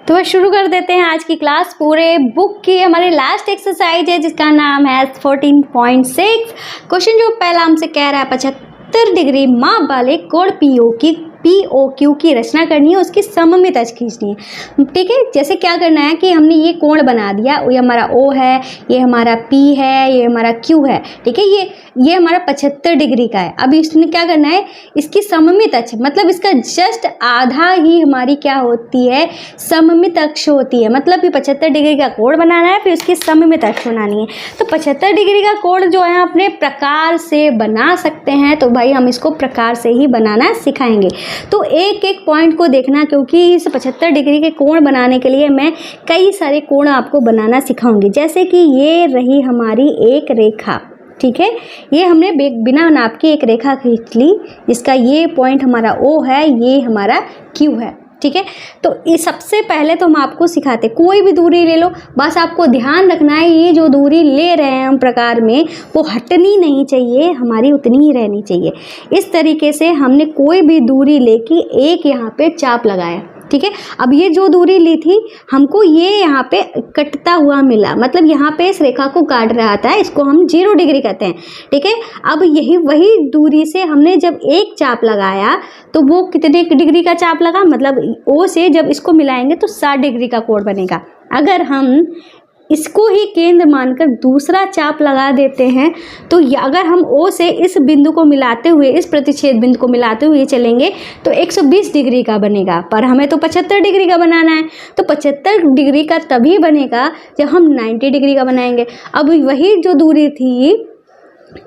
तो शुरू कर देते हैं आज की क्लास। पूरे बुक की हमारी लास्ट एक्सरसाइज है जिसका नाम है 14.6। क्वेश्चन जो पहला हमसे कह रहा है 75 डिग्री माप वाले कोण POQ की रचना करनी है, उसकी सममित अक्ष खींचनी है। ठीक है, जैसे क्या करना है कि हमने ये कोण बना दिया, ये हमारा O है, ये हमारा P है, ये हमारा Q है। ठीक है, ये हमारा 75 डिग्री का है। अब इसमें क्या करना है, इसकी सममित अक्ष मतलब इसका जस्ट आधा ही हमारी क्या होती है, सममित अक्ष होती है। मतलब कि 75 डिग्री का कोण बनाना है, फिर उसकी सममित अक्ष बनानी है। तो 75 डिग्री का कोण जो है अपने प्रकार से बना सकते हैं, तो भाई हम इसको प्रकार से ही बनाना सिखाएंगे। तो एक एक पॉइंट को देखना, क्योंकि इस 75 डिग्री के कोण बनाने के लिए मैं कई सारे कोण आपको बनाना सिखाऊंगी। जैसे कि ये रही हमारी एक रेखा। ठीक है, ये हमने बिना नाप की एक रेखा खींच ली, जिसका ये पॉइंट हमारा O है, ये हमारा Q है। ठीक है, तो ये सबसे पहले तो हम आपको सिखाते, कोई भी दूरी ले लो, बस आपको ध्यान रखना है ये जो दूरी ले रहे हैं हम प्रकार में वो हटनी नहीं चाहिए, हमारी उतनी ही रहनी चाहिए। इस तरीके से हमने कोई भी दूरी लेके एक यहाँ पे चाप लगाया। ठीक है, अब ये जो दूरी ली थी हमको ये यहाँ पे कटता हुआ मिला, मतलब यहाँ पे इस रेखा को काट रहा था, इसको हम 0 डिग्री कहते हैं। ठीक है, अब यही वही दूरी से हमने जब एक चाप लगाया तो वो कितने डिग्री का चाप लगा, मतलब O से जब इसको मिलाएंगे तो 60 डिग्री का कोण बनेगा। अगर हम इसको ही केंद्र मानकर दूसरा चाप लगा देते हैं तो अगर हम O से इस बिंदु को मिलाते हुए, इस प्रतिच्छेद बिंदु को मिलाते हुए चलेंगे तो 120 डिग्री का बनेगा, पर हमें तो 75 डिग्री का बनाना है। तो 75 डिग्री का तभी बनेगा जब हम 90 डिग्री का बनाएंगे। अब वही जो दूरी थी,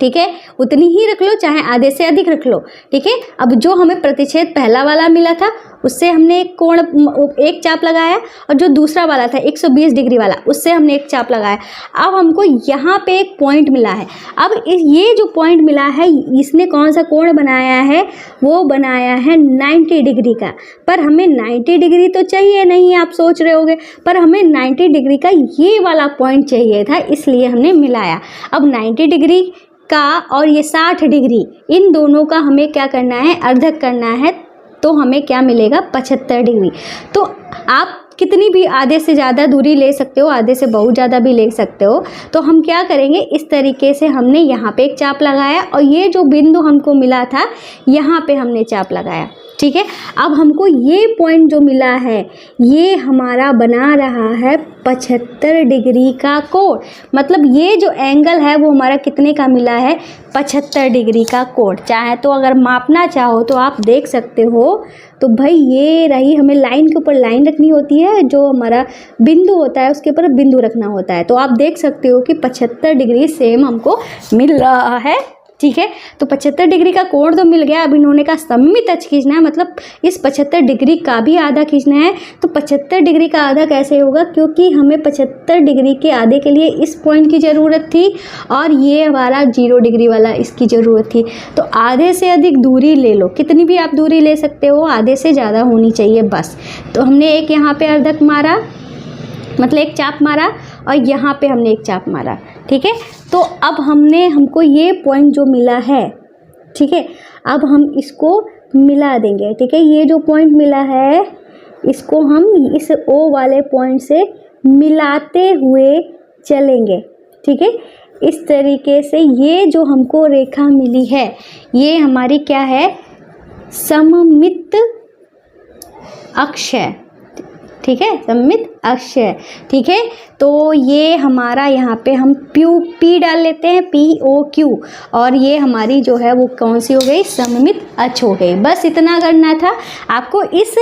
ठीक है, उतनी ही रख लो, चाहे आधे से अधिक रख लो। ठीक है, अब जो हमें प्रतिच्छेद पहला वाला मिला था उससे हमने एक चाप लगाया, और जो दूसरा वाला था 120 डिग्री वाला उससे हमने एक चाप लगाया। अब हमको यहाँ पे एक पॉइंट मिला है। अब ये जो पॉइंट मिला है इसने कौन सा कोण बनाया है, वो बनाया है 90 डिग्री का। पर हमें 90 डिग्री तो चाहिए नहीं, आप सोच रहे होगे, पर हमें 90 डिग्री का ये वाला पॉइंट चाहिए था, इसलिए हमने मिलाया। अब 90 डिग्री का और ये 60 डिग्री, इन दोनों का हमें क्या करना है, अर्धक करना है, तो हमें क्या मिलेगा, 75 डिग्री। तो आप कितनी भी आधे से ज़्यादा दूरी ले सकते हो, आधे से बहुत ज़्यादा भी ले सकते हो। तो हम क्या करेंगे, इस तरीके से हमने यहाँ पे एक चाप लगाया और ये जो बिंदु हमको मिला था यहाँ पे हमने चाप लगाया। ठीक है, अब हमको ये पॉइंट जो मिला है ये हमारा बना रहा है 75 डिग्री का कोण। मतलब ये जो एंगल है वो हमारा कितने का मिला है, 75 डिग्री का कोण। चाहे तो अगर मापना चाहो तो आप देख सकते हो। तो भाई ये रही, हमें लाइन के ऊपर लाइन रखनी होती है, जो हमारा बिंदु होता है उसके ऊपर बिंदु रखना होता है। तो आप देख सकते हो कि 75 डिग्री सेम हमको मिल रहा है। ठीक है, तो 75 डिग्री का कोण तो मिल गया। अब इन्होंने का सममित अक्ष खींचना है, मतलब इस 75 डिग्री का भी आधा खींचना है। तो 75 डिग्री का आधा कैसे होगा, क्योंकि हमें 75 डिग्री के आधे के लिए इस पॉइंट की ज़रूरत थी और ये हमारा 0 डिग्री वाला इसकी ज़रूरत थी। तो आधे से अधिक दूरी ले लो, कितनी भी आप दूरी ले सकते हो, आधे से ज़्यादा होनी चाहिए बस। तो हमने एक यहाँ पर अर्धक मारा, मतलब एक चाप मारा, और यहाँ पे हमने एक चाप मारा। ठीक है, तो अब हमको ये पॉइंट जो मिला है, ठीक है, अब हम इसको मिला देंगे। ठीक है, ये जो पॉइंट मिला है इसको हम इस O वाले पॉइंट से मिलाते हुए चलेंगे। ठीक है, इस तरीके से ये जो हमको रेखा मिली है ये हमारी क्या है, सममित अक्ष है। ठीक है, सममित अक्ष है। ठीक है, तो ये हमारा यहाँ पे हम P डाल लेते हैं, POQ, और ये हमारी जो है वो कौन सी हो गई, सममित अक्ष हो गई। बस इतना करना था आपको। इस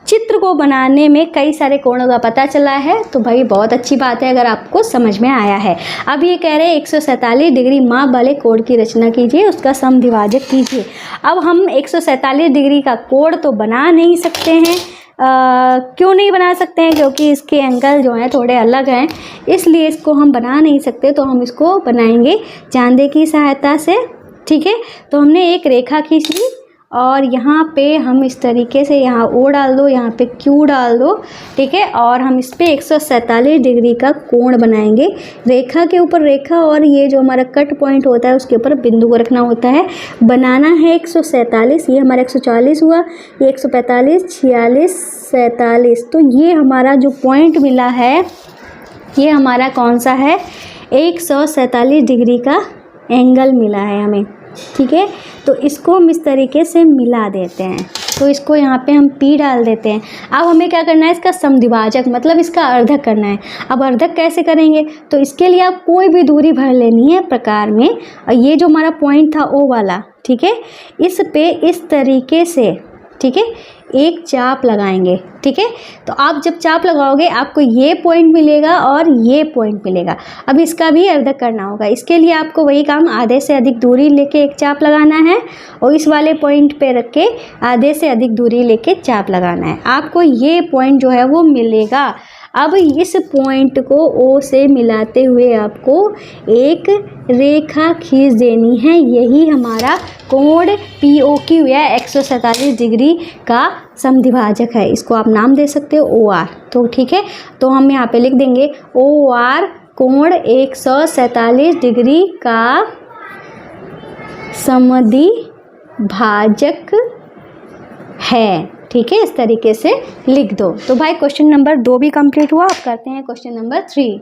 चित्र को बनाने में कई सारे कोणों का पता चला है, तो भाई बहुत अच्छी बात है अगर आपको समझ में आया है। अब ये कह रहे हैं 147 डिग्री माप वाले कोण की रचना कीजिए, उसका समद्विभाजक कीजिए। अब हम 147 डिग्री का कोण तो बना नहीं सकते हैं। क्यों नहीं बना सकते हैं, क्योंकि इसके एंगल जो हैं थोड़े अलग हैं, इसलिए इसको हम बना नहीं सकते। तो हम इसको बनाएंगे चांदे की सहायता से। ठीक है, तो हमने एक रेखा खींच ली और यहाँ पे हम इस तरीके से यहाँ O डाल दो, यहाँ पे Q डाल दो, ठीक है। और हम इस पे 147 डिग्री का कोण बनाएंगे। रेखा के ऊपर रेखा और ये जो हमारा कट पॉइंट होता है उसके ऊपर बिंदु को रखना होता है। बनाना है 147, ये हमारा 140 हुआ, ये 145, 46, 47। तो ये हमारा जो पॉइंट मिला है ये हमारा कौन सा है, 147 डिग्री का एंगल मिला है हमें, ठीक है। तो इसको हम इस तरीके से मिला देते हैं। तो इसको यहाँ पे हम P डाल देते हैं। अब हमें क्या करना है, इसका समद्विभाजक मतलब इसका अर्धक करना है। अब अर्धक कैसे करेंगे, तो इसके लिए आप कोई भी दूरी भर लेनी है प्रकार में। और ये जो हमारा पॉइंट था O वाला, ठीक है, इस पे इस तरीके से, ठीक है, एक चाप लगाएंगे, ठीक है। तो आप जब चाप लगाओगे आपको ये पॉइंट मिलेगा और ये पॉइंट मिलेगा। अब इसका भी अर्धक करना होगा। इसके लिए आपको वही काम, आधे से अधिक दूरी लेके एक चाप लगाना है और इस वाले पॉइंट पे रख के आधे से अधिक दूरी लेके चाप लगाना है। आपको ये पॉइंट जो है वो मिलेगा। अब इस पॉइंट को O से मिलाते हुए आपको एक रेखा खींच देनी है। यही हमारा कोण POQ या 147 डिग्री का समद्विभाजक है। इसको आप नाम दे सकते हो OR। तो ठीक है, तो हम यहाँ पे लिख देंगे OR कोण 147 डिग्री का समद्विभाजक है, ठीक है। इस तरीके से लिख दो। तो भाई क्वेश्चन नंबर 2 भी कंप्लीट हुआ। अब करते हैं क्वेश्चन नंबर 3।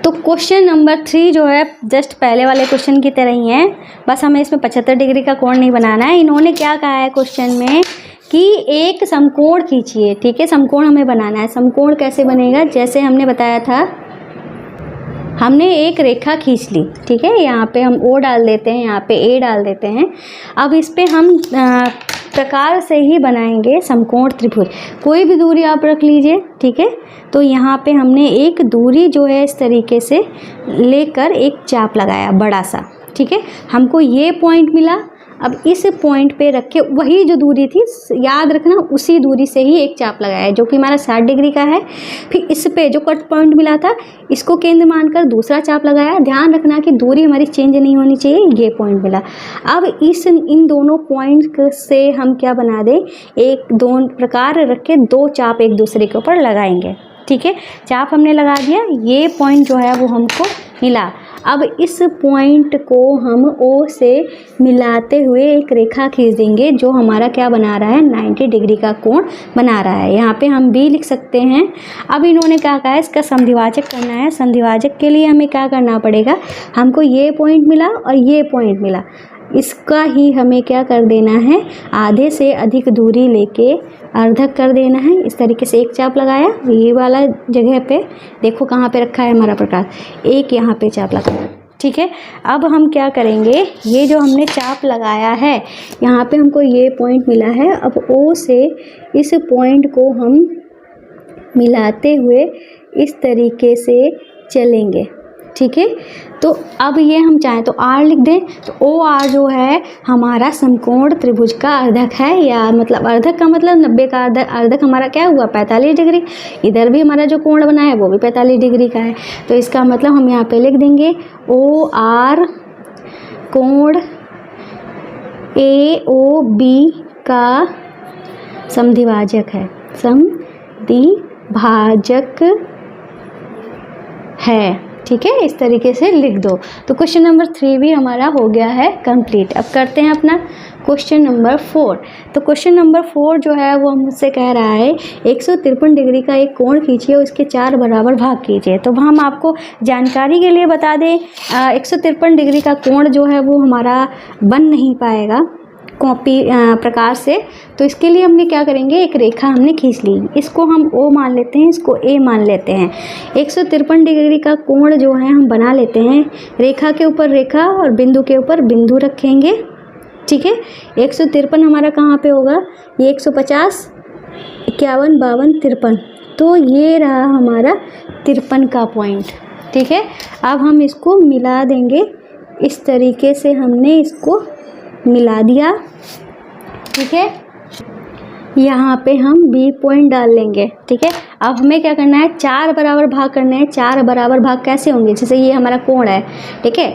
तो क्वेश्चन नंबर 3 जो है जस्ट पहले वाले क्वेश्चन की तरह ही है, बस हमें इसमें 75 डिग्री का कोण नहीं बनाना है। इन्होंने क्या कहा है क्वेश्चन में कि एक समकोण खींचिए, ठीक है। समकोण हमें बनाना है। समकोण कैसे बनेगा, जैसे हमने बताया था, हमने एक रेखा खींच ली, ठीक है। यहाँ पे हम O डाल देते हैं, यहाँ पे A डाल देते हैं। अब इस पे हम प्रकार से ही बनाएंगे समकोण त्रिभुज। कोई भी दूरी आप रख लीजिए, ठीक है। तो यहाँ पे हमने एक दूरी जो है इस तरीके से लेकर एक चाप लगाया बड़ा सा, ठीक है। हमको ये पॉइंट मिला। अब इस पॉइंट पे रख के वही जो दूरी थी, याद रखना, उसी दूरी से ही एक चाप लगाया जो कि हमारा 60 डिग्री का है। फिर इस पे जो कट पॉइंट मिला था इसको केंद्र मानकर दूसरा चाप लगाया। ध्यान रखना कि दूरी हमारी चेंज नहीं होनी चाहिए। ये पॉइंट मिला। अब इन दोनों पॉइंट से हम क्या बना दें, एक दो प्रकार रख के 2 चाप एक दूसरे के ऊपर लगाएंगे, ठीक है। चाप हमने लगा दिया, ये पॉइंट जो है वो हमको मिला। अब इस पॉइंट को हम O से मिलाते हुए एक रेखा खींच देंगे जो हमारा क्या बना रहा है, 90 डिग्री का कोण बना रहा है। यहाँ पे हम B लिख सकते हैं। अब इन्होंने क्या कहा है, इसका समद्विभाजक करना है। समद्विभाजक के लिए हमें क्या करना पड़ेगा, हमको ये पॉइंट मिला और ये पॉइंट मिला, इसका ही हमें क्या कर देना है, आधे से अधिक दूरी लेके अर्धक कर देना है। इस तरीके से एक चाप लगाया, ये वाला जगह पे देखो कहाँ पे रखा है हमारा प्रकाश, एक यहाँ पे चाप लगाया, ठीक है। अब हम क्या करेंगे, ये जो हमने चाप लगाया है यहाँ पे हमको ये पॉइंट मिला है। अब O से इस पॉइंट को हम मिलाते हुए इस तरीके से चलेंगे, ठीक है। तो अब ये हम चाहें तो R लिख दें। तो OR जो है हमारा समकोण त्रिभुज का अर्धक है, या मतलब अर्धक का मतलब 90 का अर्धक हमारा क्या हुआ, 45 डिग्री। इधर भी हमारा जो कोण बना है वो भी 45 डिग्री का है। तो इसका मतलब हम यहाँ पे लिख देंगे OR कोण AOB का समद्विभाजक है, समद्विभाजक है, ठीक है। इस तरीके से लिख दो। तो क्वेश्चन नंबर 3 भी हमारा हो गया है कंप्लीट। अब करते हैं अपना क्वेश्चन नंबर 4। तो क्वेश्चन नंबर 4 जो है वो मुझसे कह रहा है 153 डिग्री का एक कोण खींचिए और इसके 4 बराबर भाग कीजिए। तो हम आपको जानकारी के लिए बता दें, 153 डिग्री का कोण जो है वो हमारा बन नहीं पाएगा कॉपी प्रकार से। तो इसके लिए हमने क्या करेंगे, एक रेखा हमने खींच ली, इसको हम O मान लेते हैं, इसको A मान लेते हैं। 153 डिग्री का कोण जो है हम बना लेते हैं। रेखा के ऊपर रेखा और बिंदु के ऊपर बिंदु रखेंगे, ठीक है। 153 हमारा कहाँ पे होगा, ये 150, 51, 52, 53। तो ये रहा हमारा 53 का पॉइंट, ठीक है। अब हम इसको मिला देंगे, इस तरीके से हमने इसको मिला दिया, ठीक है। यहाँ पे हम B पॉइंट डाल लेंगे, ठीक है। अब हमें क्या करना है, 4 बराबर भाग करने हैं। 4 बराबर भाग कैसे होंगे, जैसे ये हमारा कोण है, ठीक है।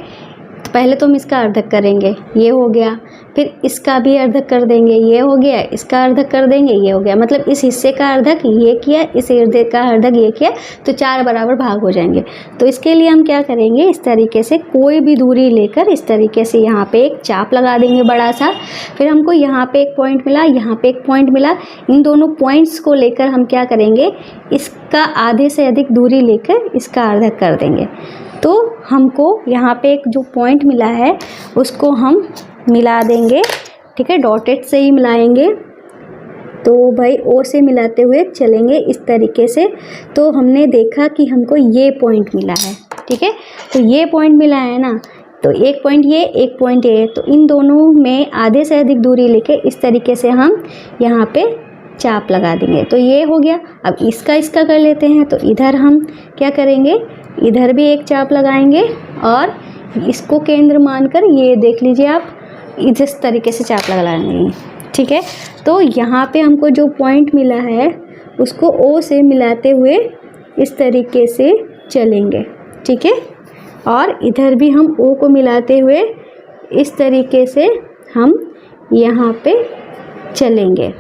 पहले तो हम इसका अर्धक करेंगे, ये हो गया, फिर इसका भी अर्धक कर देंगे, ये हो गया, इसका अर्धक कर देंगे, ये हो गया। मतलब इस हिस्से का अर्धक ये किया, इस हिस्से का अर्धक ये किया, तो 4 बराबर भाग हो जाएंगे। तो इसके लिए हम क्या करेंगे, इस तरीके से कोई भी दूरी लेकर इस तरीके से यहाँ पे एक चाप लगा देंगे बड़ा सा। फिर हमको यहाँ पे एक पॉइंट मिला, यहाँ पे एक पॉइंट मिला। इन दोनों पॉइंट्स को लेकर हम क्या करेंगे, इसका आधे से अधिक दूरी लेकर इसका अर्धक कर देंगे। तो हमको यहाँ पे एक जो पॉइंट मिला है उसको हम मिला देंगे, ठीक है, डॉटेड से ही मिलाएंगे। तो भाई ओ से मिलाते हुए चलेंगे इस तरीके से। तो हमने देखा कि हमको ये पॉइंट मिला है, ठीक है, तो ये पॉइंट मिला है ना, तो एक पॉइंट ये, एक पॉइंट ये, तो इन दोनों में आधे से अधिक दूरी लेके इस तरीके से हम यहाँ पे चाप लगा देंगे। तो ये हो गया। अब इसका कर लेते हैं। तो इधर हम क्या करेंगे, इधर भी एक चाप लगाएंगे और इसको केंद्र मानकर ये देख लीजिए आप इस तरीके से चाप लगाएंगे, ठीक है। तो यहाँ पे हमको जो पॉइंट मिला है उसको ओ से मिलाते हुए इस तरीके से चलेंगे, ठीक है, और इधर भी हम ओ को मिलाते हुए इस तरीके से हम यहाँ पे चलेंगे,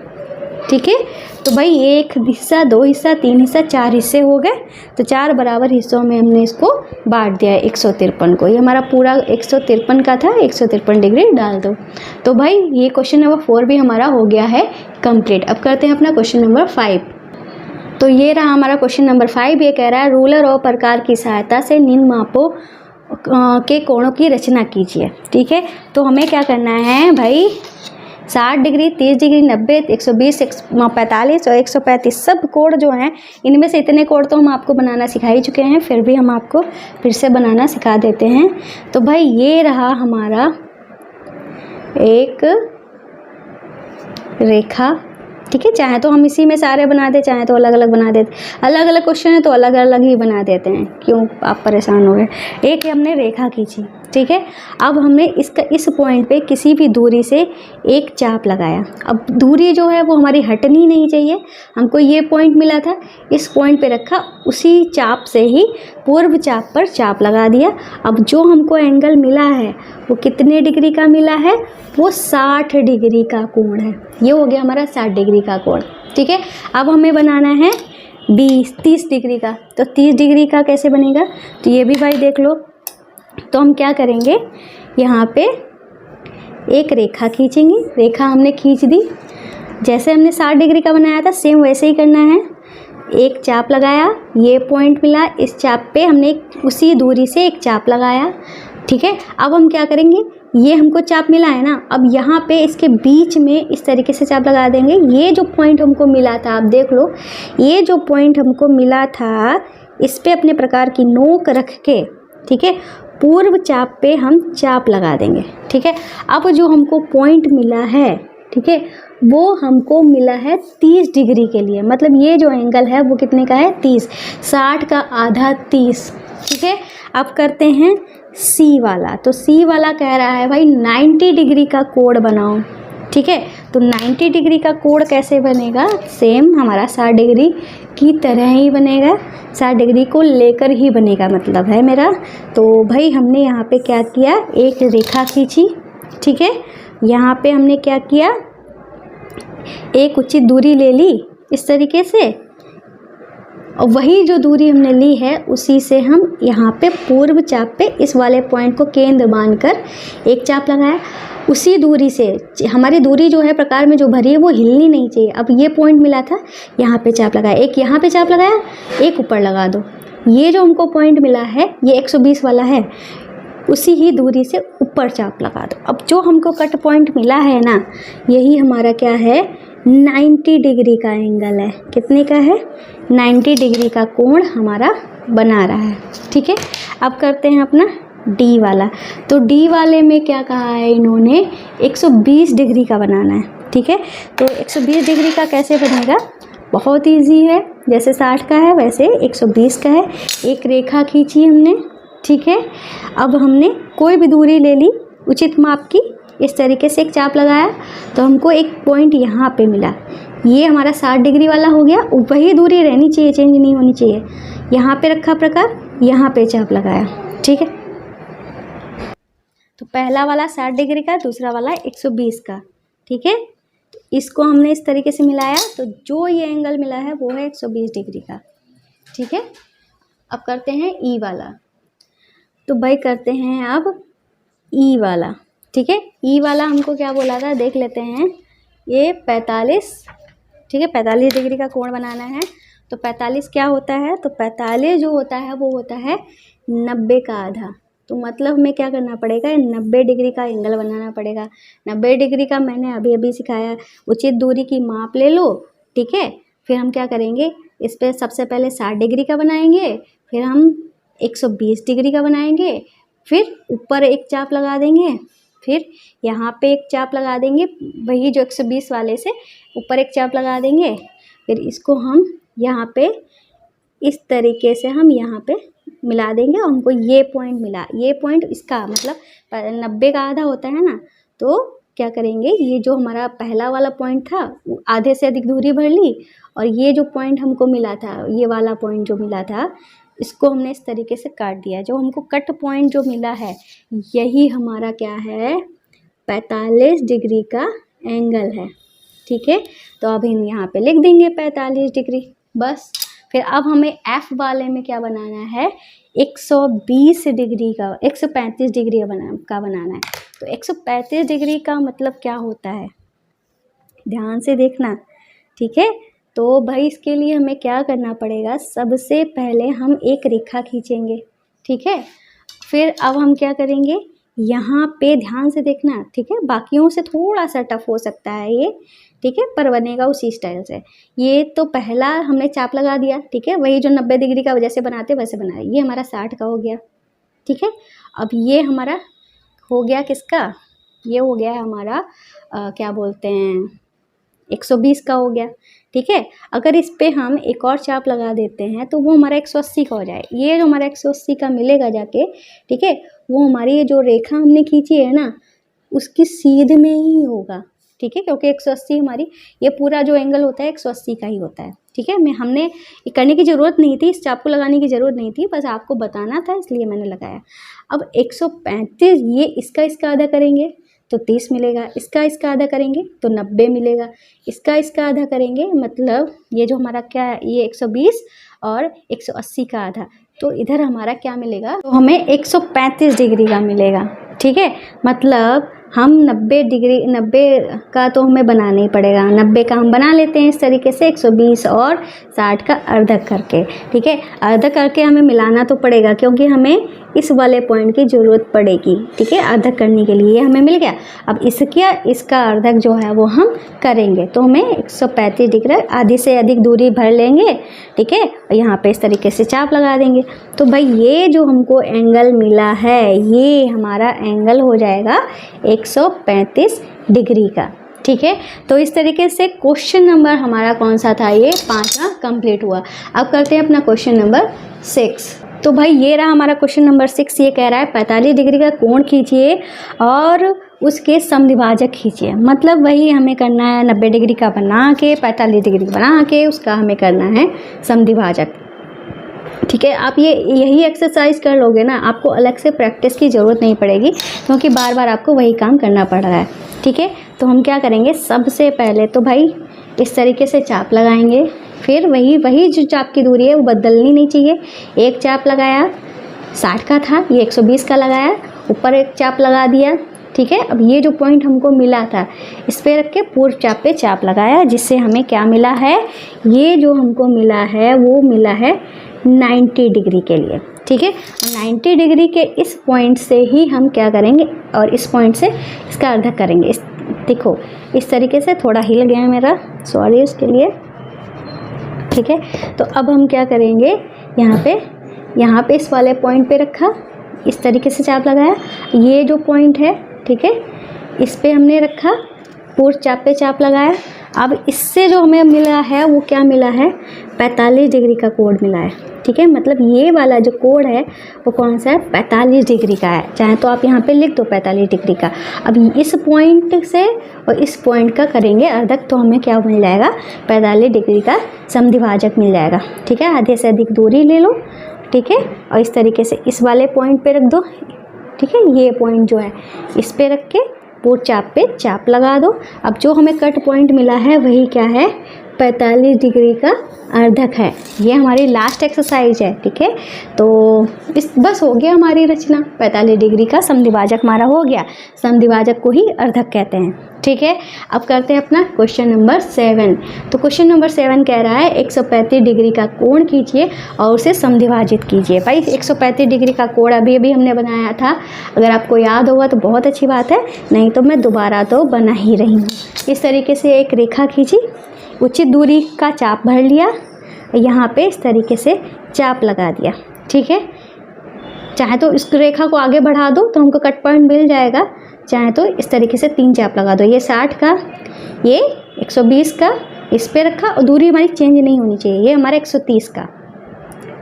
ठीक है। तो भाई एक हिस्सा, 2 हिस्सा, 3 हिस्सा, 4 हिस्से हो गए। तो 4 बराबर हिस्सों में हमने इसको बांट दिया है 153 को। ये हमारा पूरा 153 का था, 153 डिग्री डाल दो। तो भाई ये क्वेश्चन नंबर 4 भी हमारा हो गया है कंप्लीट। अब करते हैं अपना क्वेश्चन नंबर 5। तो ये रहा हमारा क्वेश्चन नंबर 5। ये कह रहा है रूलर और प्रकार की सहायता से निम्न मापों के कोणों की रचना कीजिए, ठीक है। तो हमें क्या करना है भाई, 60 डिग्री, 30 डिग्री, 90, 120, 145 और 135 सब कोण जो हैं, इनमें से इतने कोण तो हम आपको बनाना सिखा ही चुके हैं, फिर भी हम आपको फिर से बनाना सिखा देते हैं। तो भाई ये रहा हमारा एक रेखा, ठीक है। चाहे तो हम इसी में सारे बना दे, चाहे तो अलग अलग बना देते। अलग अलग क्वेश्चन है तो अलग अलग ही बना देते हैं, क्यों आप परेशान हो गए। एक हमने रेखा खींची, ठीक है। अब हमने इस पॉइंट पे किसी भी दूरी से एक चाप लगाया। अब दूरी जो है वो हमारी हटनी नहीं चाहिए। हमको ये पॉइंट मिला था, इस पॉइंट पे रखा, उसी चाप से ही पूर्व चाप पर चाप लगा दिया। अब जो हमको एंगल मिला है वो कितने डिग्री का मिला है, वो 60 डिग्री का कोण है। ये हो गया हमारा 60 डिग्री का कोण, ठीक है। अब हमें बनाना है 30 डिग्री का। तो 30 डिग्री का कैसे बनेगा, तो ये भी भाई देख लो। तो हम क्या करेंगे, यहाँ पे एक रेखा खींचेंगे। रेखा हमने खींच दी, जैसे हमने 60 डिग्री का बनाया था सेम वैसे ही करना है। एक चाप लगाया, ये पॉइंट मिला, इस चाप पे हमने उसी दूरी से एक चाप लगाया, ठीक है। अब हम क्या करेंगे, ये हमको चाप मिला है ना, अब यहाँ पे इसके बीच में इस तरीके से चाप लगा देंगे। ये जो पॉइंट हमको मिला था, आप देख लो, ये जो पॉइंट हमको मिला था, इस पे अपने प्रकार की नोक रख के, ठीक है, पूर्व चाप पे हम चाप लगा देंगे, ठीक है। अब जो हमको पॉइंट मिला है, ठीक है, वो हमको मिला है 30 डिग्री के लिए। मतलब ये जो एंगल है वो कितने का है, 30। 60 का आधा 30, ठीक है। अब करते हैं सी वाला। तो सी वाला कह रहा है भाई 90 डिग्री का कोण बनाओ, ठीक है। तो 90 डिग्री का कोण कैसे बनेगा, सेम हमारा 60 डिग्री की तरह ही बनेगा। 60 डिग्री को लेकर ही बनेगा, मतलब है मेरा। तो भाई हमने यहाँ पे क्या किया, एक रेखा खींची, ठीक है। यहाँ पे हमने क्या किया, एक उचित दूरी ले ली इस तरीके से, और वही जो दूरी हमने ली है उसी से हम यहाँ पे पूर्व चाप पे इस वाले पॉइंट को केंद्र मानकर एक चाप लगाया। उसी दूरी से हमारी दूरी जो है प्रकार में जो भरी है वो हिलनी नहीं चाहिए। अब ये पॉइंट मिला था, यहाँ पे चाप लगाया, एक यहाँ पे चाप लगाया, एक ऊपर लगा दो। ये जो हमको पॉइंट मिला है ये 120 वाला है, उसी ही दूरी से ऊपर चाप लगा दो। अब जो हमको कट पॉइंट मिला है ना, यही हमारा क्या है, 90 डिग्री का एंगल है। कितने का है, 90 डिग्री का कोण हमारा बना रहा है, ठीक है। अब करते हैं अपना डी वाला। तो डी वाले में क्या कहा है इन्होंने, 120 डिग्री का बनाना है, ठीक है। तो 120 डिग्री का कैसे बनेगा, बहुत इजी है, जैसे 60 का है वैसे 120 का है। एक रेखा खींची हमने, ठीक है। अब हमने कोई भी दूरी ले ली उचित माप की, इस तरीके से एक चाप लगाया, तो हमको एक पॉइंट यहाँ पे मिला। ये हमारा 60 डिग्री वाला हो गया। वही दूरी रहनी चाहिए, चेंज नहीं होनी चाहिए। यहाँ पे रखा प्रकार, यहाँ पे चाप लगाया, ठीक है। तो पहला वाला 60 डिग्री का, दूसरा वाला 120 का, ठीक है। इसको हमने इस तरीके से मिलाया तो जो ये एंगल मिला है वो है 120 डिग्री का, ठीक है। अब करते हैं ई वाला, तो भाई करते हैं अब ई वाला, ठीक है। ई वाला हमको क्या बोला था देख लेते हैं, ये 45, ठीक है, 45 डिग्री का कोण बनाना है। तो 45 क्या होता है, तो 45 जो होता है वो होता है 90 का आधा। तो मतलब हमें क्या करना पड़ेगा, 90 डिग्री का एंगल बनाना पड़ेगा। 90 डिग्री का मैंने अभी अभी सिखाया, उचित दूरी की माप ले लो, ठीक है। फिर हम क्या करेंगे, इस पर सबसे पहले 60 डिग्री का बनाएंगे, फिर हम 120 डिग्री का बनाएंगे, फिर ऊपर एक चाप लगा देंगे, फिर यहाँ पे एक चाप लगा देंगे, वही जो 120 वाले से ऊपर एक चाप लगा देंगे। फिर इसको हम यहाँ पे इस तरीके से हम यहाँ पे मिला देंगे और हमको ये पॉइंट मिला। ये पॉइंट इसका मतलब 90 का आधा होता है ना, तो क्या करेंगे, ये जो हमारा पहला वाला पॉइंट था आधे से अधिक दूरी भर ली, और ये जो पॉइंट हमको मिला था, ये वाला पॉइंट जो मिला था, इसको हमने इस तरीके से काट दिया। जो हमको कट पॉइंट जो मिला है यही हमारा क्या है, 45 डिग्री का एंगल है, ठीक है। तो अब हम यहाँ पे लिख देंगे 45 डिग्री बस। फिर अब हमें एफ वाले में क्या बनाना है, 120 डिग्री का, 135 डिग्री का बनाना है। तो 135 डिग्री का मतलब क्या होता है, ध्यान से देखना, ठीक है। तो भाई इसके लिए हमें क्या करना पड़ेगा, सबसे पहले हम एक रेखा खींचेंगे, ठीक है। फिर अब हम क्या करेंगे, यहाँ पे ध्यान से देखना, ठीक है। बाकियों से थोड़ा सा टफ हो सकता है ये, ठीक है, पर बनेगा उसी स्टाइल से। ये तो पहला हमने चाप लगा दिया, ठीक है, वही जो 90 डिग्री का जैसे बनाते वैसे बनाया। ये हमारा 60 का हो गया, ठीक है। अब ये हमारा हो गया किसका, ये हो गया हमारा क्या बोलते हैं 120 का हो गया, ठीक है। अगर इस पे हम एक और चाप लगा देते हैं तो वो हमारा 180 का हो जाए। ये जो हमारा 180 का मिलेगा जाके, ठीक है, वो हमारी ये जो रेखा हमने खींची है ना उसकी सीध में ही होगा, ठीक है, क्योंकि 180 हमारी ये पूरा जो एंगल होता है 180 का ही होता है, ठीक है। हमने करने की ज़रूरत नहीं थी, इस चाप को लगाने की ज़रूरत नहीं थी, बस आपको बताना था इसलिए मैंने लगाया। अब 135 ये इसका आधा करेंगे तो 30 मिलेगा, इसका आधा करेंगे तो 90 मिलेगा, इसका आधा करेंगे मतलब ये जो हमारा क्या है, ये 120 और 180 का आधा, तो इधर हमारा क्या मिलेगा, तो हमें 135 डिग्री का मिलेगा, ठीक है। मतलब हम 90 का तो हमें बनाना ही पड़ेगा, 90 का हम बना लेते हैं इस तरीके से 120 और 60 का अर्धक करके, ठीक है। अर्धक करके हमें मिलाना तो पड़ेगा क्योंकि हमें इस वाले पॉइंट की ज़रूरत पड़ेगी, ठीक है, अर्धक करने के लिए। हमें मिल गया। अब इसका अर्धक जो है वो हम करेंगे, तो हमें 135 डिग्री आधी से अधिक दूरी भर लेंगे, ठीक है, यहाँ पे इस तरीके से चाप लगा देंगे। तो भाई ये जो हमको एंगल मिला है ये हमारा एंगल हो जाएगा 135 डिग्री का, ठीक है। तो इस तरीके से क्वेश्चन नंबर हमारा कौन सा था, ये 5वां कंप्लीट हुआ। अब करते हैं अपना क्वेश्चन नंबर 6। तो भाई ये रहा हमारा क्वेश्चन नंबर 6। ये कह रहा है 45 डिग्री का कोण खींचिए और उसके समद्विभाजक खींचिए। मतलब वही हमें करना है, 90 डिग्री का बना के 45 डिग्री बना के उसका हमें करना है समद्विभाजक, ठीक है। आप यही एक्सरसाइज कर लोगे ना, आपको अलग से प्रैक्टिस की ज़रूरत नहीं पड़ेगी क्योंकि बार बार आपको वही काम करना पड़ रहा है, ठीक है। तो हम क्या करेंगे, सबसे पहले तो भाई इस तरीके से चाप लगाएंगे, फिर वही जो चाप की दूरी है वो बदलनी नहीं चाहिए। एक चाप लगाया 60 का था, ये 120 का लगाया, ऊपर एक चाप लगा दिया, ठीक है। अब ये जो पॉइंट हमको मिला था इस पे रख के पूर्व चाप पे चाप लगाया, जिससे हमें क्या मिला है, ये जो हमको मिला है वो मिला है 90 डिग्री के लिए, ठीक है। 90 डिग्री के इस पॉइंट से ही हम क्या करेंगे और इस पॉइंट से इसका अर्धक करेंगे। देखो इस तरीके से थोड़ा हिल गया मेरा, सॉरी उसके लिए, ठीक है। तो अब हम क्या करेंगे, यहाँ पे इस वाले पॉइंट पे रखा, इस तरीके से चाप लगाया, ये जो पॉइंट है, ठीक है, इस पे हमने रखा, पूर्व चाप पे चाप लगाया। अब इससे जो हमें मिला है वो क्या मिला है, 45 डिग्री का कोण मिला है, ठीक है। मतलब ये वाला जो कोण है वो कौन सा है, 45 डिग्री का है। चाहे तो आप यहाँ पे लिख दो 45 डिग्री का। अब इस पॉइंट से और इस पॉइंट का करेंगे अर्धक, तो हमें क्या मिल जाएगा, 45 डिग्री का समद्विभाजक मिल जाएगा, ठीक है। आधे से अधिक दूरी ले लो, ठीक है, और इस तरीके से इस वाले पॉइंट पे रख दो, ठीक है, ये पॉइंट जो है इस पे रख के वो चाप पे चाप लगा दो। अब जो हमें कट पॉइंट मिला है वही क्या है, 45 डिग्री का अर्धक है। ये हमारी लास्ट एक्सरसाइज है, ठीक है। तो बस हो गया हमारी रचना, 45 डिग्री का समद्विभाजक हमारा हो गया। समद्विभाजक को ही अर्धक कहते हैं, ठीक है। अब करते हैं अपना क्वेश्चन नंबर 7। तो क्वेश्चन नंबर 7 कह रहा है 135 डिग्री का कोण कीजिए और उसे समद्विभाजित कीजिए। भाई 135 डिग्री का कोण अभी अभी हमने बनाया था, अगर आपको याद होगा तो बहुत अच्छी बात है, नहीं तो मैं दोबारा तो बना ही रही हूँ। इस तरीके से एक रेखा खींची, उचित दूरी का चाप भर लिया, यहाँ पे इस तरीके से चाप लगा दिया, ठीक है। चाहे तो इस रेखा को आगे बढ़ा दो तो हमको कट पॉइंट मिल जाएगा, चाहे तो इस तरीके से 3 चाप लगा दो। ये 60 का, ये 120 का, इस पे रखा और दूरी हमारी चेंज नहीं होनी चाहिए, ये हमारा 130 का,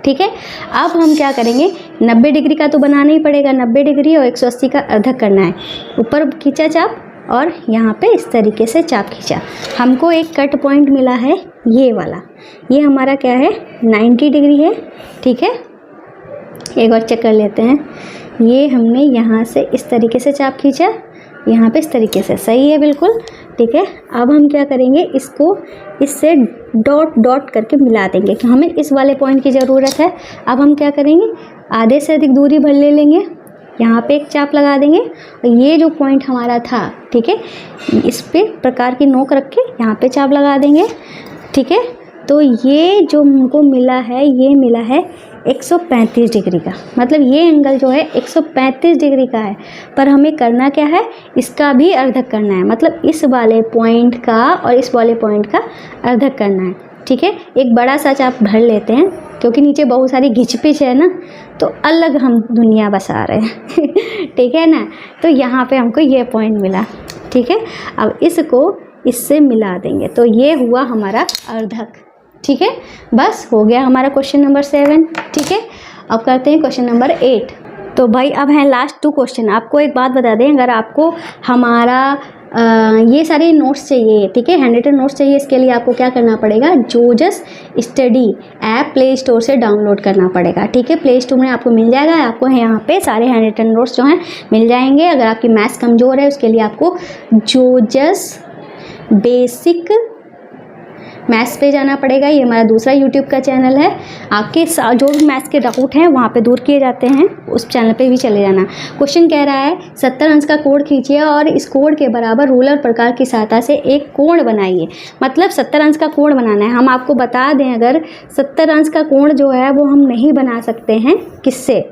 ठीक है। अब हम क्या करेंगे, 90 डिग्री का तो बनाना ही पड़ेगा, 90 डिग्री और 180 का अर्धक करना है। ऊपर खींचा चाप और यहाँ पे इस तरीके से चाप खींचा, हमको एक कट पॉइंट मिला है ये वाला, ये हमारा क्या है 90 डिग्री है, ठीक है। एक बार चेक कर लेते हैं, ये हमने यहाँ से इस तरीके से चाप खींचा, यहाँ पे इस तरीके से, सही है बिल्कुल, ठीक है। अब हम क्या करेंगे, इसको इससे डॉट डॉट करके मिला देंगे कि हमें इस वाले पॉइंट की ज़रूरत है। अब हम क्या करेंगे, आधे से अधिक दूरी भर ले लेंगे, यहाँ पे एक चाप लगा देंगे और ये जो पॉइंट हमारा था, ठीक है, इस पे प्रकार की नोक रख के यहाँ पे चाप लगा देंगे, ठीक है। तो ये जो हमको मिला है, ये मिला है 135 डिग्री का, मतलब ये एंगल जो है 135 डिग्री का है। पर हमें करना क्या है, इसका भी अर्धक करना है, मतलब इस वाले पॉइंट का और इस वाले पॉइंट का अर्धक करना है, ठीक है। एक बड़ा सा चाप भर लेते हैं, क्योंकि नीचे बहुत सारी घिचपिच है ना, तो अलग हम दुनिया बसा रहे हैं ठीक है ना। तो यहाँ पे हमको ये पॉइंट मिला, ठीक है। अब इसको इससे मिला देंगे तो ये हुआ हमारा अर्धक, ठीक है। बस हो गया हमारा क्वेश्चन नंबर 7, ठीक है। अब करते हैं क्वेश्चन नंबर 8। तो भाई अब हैं लास्ट 2 क्वेश्चन। आपको एक बात बता दें, अगर आपको हमारा ये सारे नोट्स चाहिए, ठीक है, हैंड रिटन नोट्स चाहिए, इसके लिए आपको क्या करना पड़ेगा, जोजस स्टडी ऐप प्ले स्टोर से डाउनलोड करना पड़ेगा, ठीक है। प्ले स्टोर में आपको मिल जाएगा, आपको यहाँ पे सारे हैंड रिटन नोट्स जो हैं मिल जाएंगे। अगर आपकी मैथ्स कमज़ोर है उसके लिए आपको जोजस बेसिक मैथ्स पे जाना पड़ेगा, ये हमारा दूसरा यूट्यूब का चैनल है। आपके जो भी मैथ्स के डाउट हैं वहाँ पे दूर किए जाते हैं, उस चैनल पे भी चले जाना। क्वेश्चन कह रहा है 70 अंश का कोण खींचिए और इस कोण के बराबर रूलर प्रकार की सहायता से एक कोण बनाइए। मतलब 70 अंश का कोण बनाना है। हम आपको बता दें, अगर 70 अंश का कोण जो है वो हम नहीं बना सकते हैं, किससे,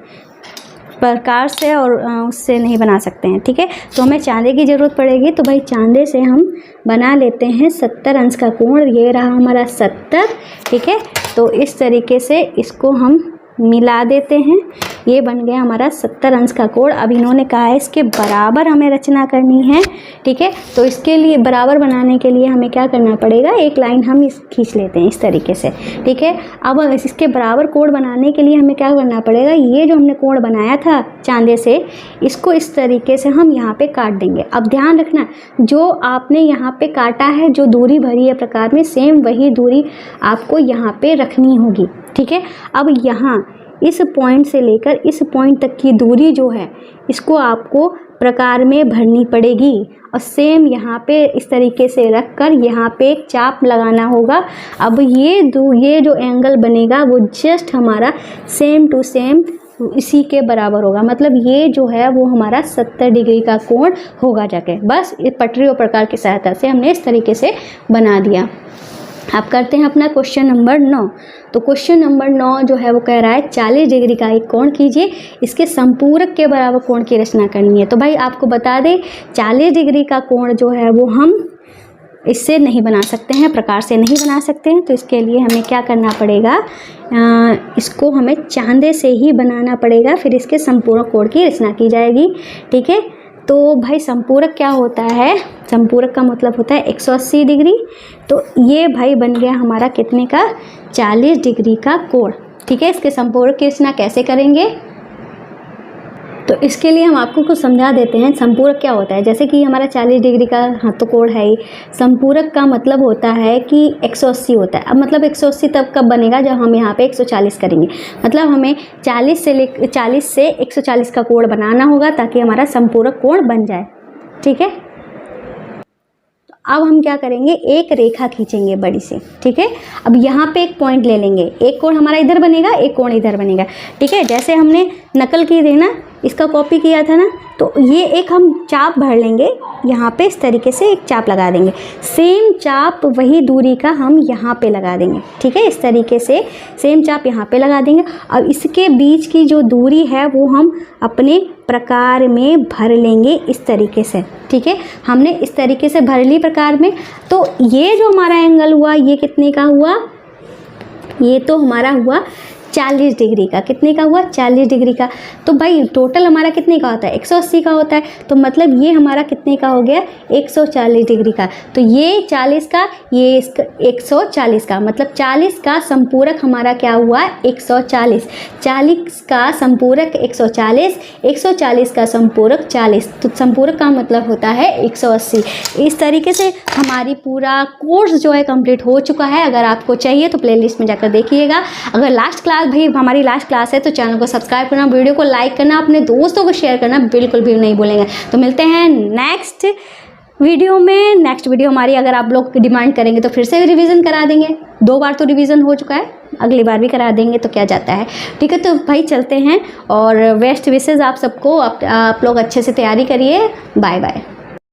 प्रकार से और उससे नहीं बना सकते हैं, ठीक है। तो हमें चांदे की ज़रूरत पड़ेगी, तो भाई चांदे से हम बना लेते हैं 70 अंश का कोण। ये रहा हमारा 70, ठीक है। तो इस तरीके से इसको हम मिला देते हैं, ये बन गया हमारा 70 अंश का कोण। अब इन्होंने कहा है इसके बराबर हमें रचना करनी है, ठीक है। तो इसके लिए बराबर बनाने के लिए हमें क्या करना पड़ेगा, एक लाइन हम इस खींच लेते हैं इस तरीके से, ठीक है। अब इसके बराबर कोण बनाने के लिए हमें क्या करना पड़ेगा, ये जो हमने कोण बनाया था चांदे से, इसको इस तरीके से हम यहाँ पे काट देंगे। अब ध्यान रखना, जो आपने यहाँ पे काटा है, जो दूरी भरी है प्रकार में, सेम वही दूरी आपको यहाँ पे रखनी होगी, ठीक है। अब यहाँ इस पॉइंट से लेकर इस पॉइंट तक की दूरी जो है, इसको आपको प्रकार में भरनी पड़ेगी और सेम यहाँ पे इस तरीके से रख कर यहाँ पे एक चाप लगाना होगा। अब ये जो एंगल बनेगा वो जस्ट हमारा सेम टू सेम इसी के बराबर होगा, मतलब ये जो है वो हमारा 70 डिग्री का कोण होगा जाके। बस इस पटरी और प्रकार की सहायता से हमने इस तरीके से बना दिया। अब करते हैं अपना क्वेश्चन नंबर 9। तो क्वेश्चन नंबर 9 जो है वो कह रहा है 40 डिग्री का एक कोण कीजिए, इसके संपूरक के बराबर कोण की रचना करनी है। तो भाई आपको बता दें, 40 डिग्री का कोण जो है वो हम इससे नहीं बना सकते हैं, प्रकार से नहीं बना सकते हैं। तो इसके लिए हमें क्या करना पड़ेगा, इसको हमें चांदे से ही बनाना पड़ेगा, फिर इसके संपूरक कोण की रचना की जाएगी, ठीक है। तो भाई संपूरक क्या होता है, संपूरक का मतलब होता है 180 डिग्री। तो ये भाई बन गया हमारा कितने का, 40 डिग्री का कोण, ठीक है। इसके संपूरक की रचना कैसे करेंगे, तो इसके लिए हम आपको कुछ समझा देते हैं। संपूरक क्या होता है? जैसे कि हमारा 40 डिग्री का तो कोण है ही। संपूरक का मतलब होता है कि 180 होता है। अब मतलब 180 तब कब बनेगा? जब हम यहाँ पे 140 करेंगे। मतलब हमें 40 से 140 का कोण बनाना होगा ताकि हमारा संपूरक कोण बन जाए। ठीक है, अब हम क्या करेंगे, एक रेखा खींचेंगे बड़ी सी। ठीक है, अब यहाँ पे एक पॉइंट ले लेंगे, एक कोण हमारा इधर बनेगा, एक कोण इधर बनेगा। ठीक है, जैसे हमने नकल की थी ना, इसका कॉपी किया था ना, तो ये एक हम चाप भर लेंगे यहाँ पे, इस तरीके से एक चाप लगा देंगे। सेम चाप वही दूरी का हम यहाँ पे लगा देंगे। ठीक है, इस तरीके से सेम चाप यहाँ पे लगा देंगे। अब इसके बीच की जो दूरी है वो हम अपने प्रकार में भर लेंगे इस तरीके से। ठीक है, हमने इस तरीके से भर ली प्रकार में। तो ये जो हमारा एंगल हुआ, ये कितने का हुआ? ये तो हमारा हुआ 40 डिग्री का। कितने का हुआ? 40 डिग्री का। तो भाई टोटल हमारा कितने का होता है? 180 का होता है। तो मतलब ये हमारा कितने का हो गया? 140 डिग्री का। तो ये 40 का, ये इसका 140 का, मतलब 40 का संपूरक हमारा क्या हुआ? 140। 40 का संपूरक 140, 140 का संपूरक 40। तो संपूरक का मतलब होता है 180। इस तरीके से हमारी पूरा कोर्स जो है कंप्लीट हो चुका है। अगर आपको चाहिए तो प्लेलिस्ट में जाकर देखिएगा। अगर लास्ट क्लास, भाई हमारी लास्ट क्लास है, तो चैनल को सब्सक्राइब करना, वीडियो को लाइक करना, अपने दोस्तों को शेयर करना बिल्कुल भी नहीं भूलेंगे। तो मिलते हैं नेक्स्ट वीडियो में। नेक्स्ट वीडियो हमारी अगर आप लोग डिमांड करेंगे तो फिर से रिवीजन करा देंगे। 2 बार तो रिवीजन हो चुका है, अगली बार भी करा देंगे तो क्या जाता है। ठीक है, तो भाई चलते हैं, और बेस्ट विशेज़ आप सबको। आप लोग अच्छे से तैयारी करिए। Bye bye.